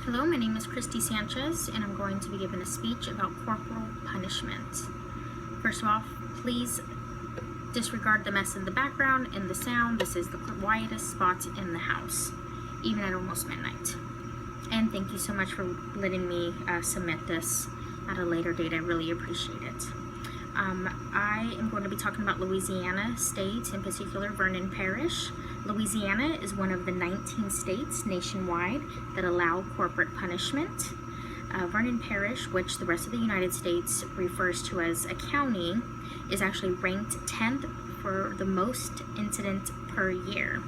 Hello, my name is Christy Sanchez, and I'm going to be giving a speech about corporal punishment. First of all, please disregard the mess in the background and the sound. This is the quietest spot in the house, even at almost midnight. And thank you so much for letting me submit this at a later date. I really appreciate it. I am going to be talking about Louisiana State, in particular Vernon Parish. Louisiana is one of the 19 states nationwide that allow corporate punishment. Vernon Parish, which the rest of the United States refers to as a county, is actually ranked 10th for the most incidents per year.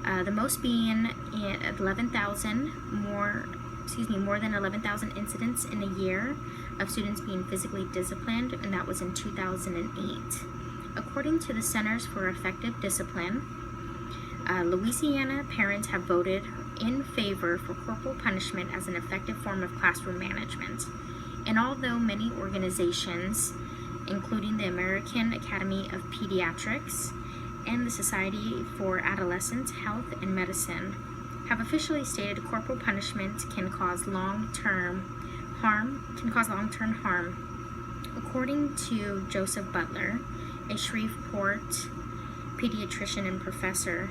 The most being 11,000 more than 11,000 incidents in a year of students being physically disciplined, and that was in 2008. According to the Centers for Effective Discipline, Louisiana parents have voted in favor for corporal punishment as an effective form of classroom management. And although many organizations, including the American Academy of Pediatrics and the Society for Adolescent Health and Medicine, have officially stated corporal punishment can cause long-term harm. According to Joseph Butler, a Shreveport pediatrician and professor,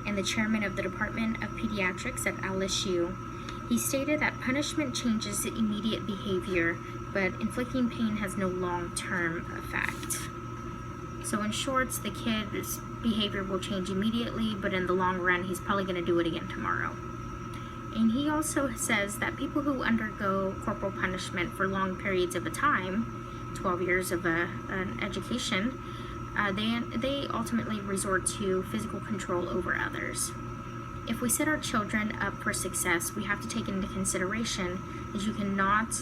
and the chairman of the Department of Pediatrics at LSU, he stated that punishment changes the immediate behavior, but inflicting pain has no long-term effect. So in short, the kid's behavior will change immediately, but in the long run, he's probably going to do it again tomorrow. And he also says that people who undergo corporal punishment for long periods of a time, 12 years of an education, they ultimately resort to physical control over others. If we set our children up for success, we have to take into consideration that you cannot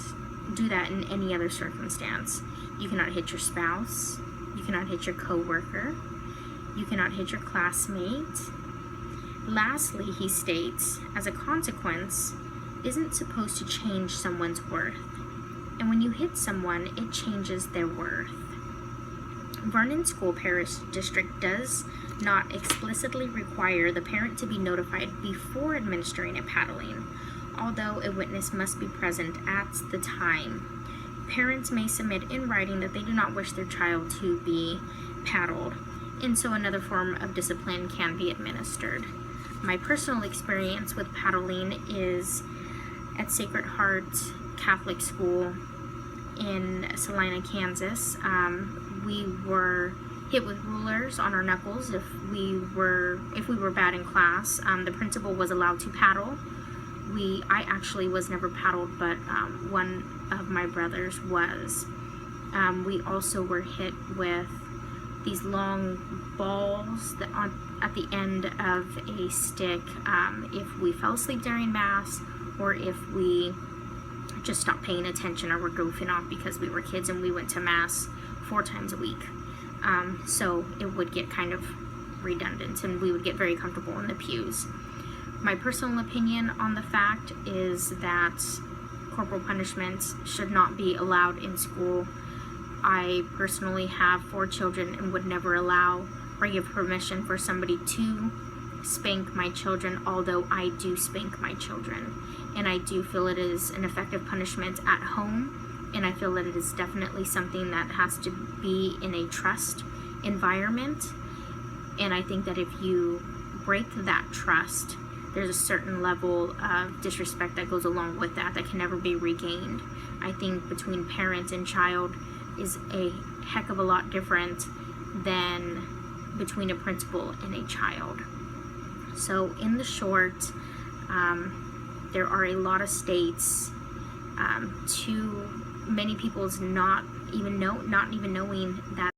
do that in any other circumstance. You cannot hit your spouse. You cannot hit your coworker. You cannot hit your classmate. Lastly, he states, as a consequence, isn't supposed to change someone's worth. And when you hit someone, it changes their worth. Vernon School Parish District does not explicitly require the parent to be notified before administering a paddling, although a witness must be present at the time. Parents may submit in writing that they do not wish their child to be paddled, and so another form of discipline can be administered. My personal experience with paddling is at Sacred Heart Catholic School in Salina, Kansas. We were hit with rulers on our knuckles if we were bad in class. The principal was allowed to paddle. I actually was never paddled, but one of my brothers was. We also were hit with these long balls at the end of a stick if we fell asleep during mass, or if we just stopped paying attention or were goofing off because we were kids and we went to mass 4 times a week. So it would get kind of redundant and we would get very comfortable in the pews. My personal opinion on the fact is that corporal punishment should not be allowed in school. I personally have 4 children and would never allow or give permission for somebody to spank my children, although I do spank my children. And I do feel it is an effective punishment at home, and I feel that it is definitely something that has to be in a trust environment. And I think that if you break that trust, there's a certain level of disrespect that goes along with that can never be regained. I think between parent and child is a heck of a lot different than between a principal and a child. So in the short, there are a lot of states, too many people's not even knowing that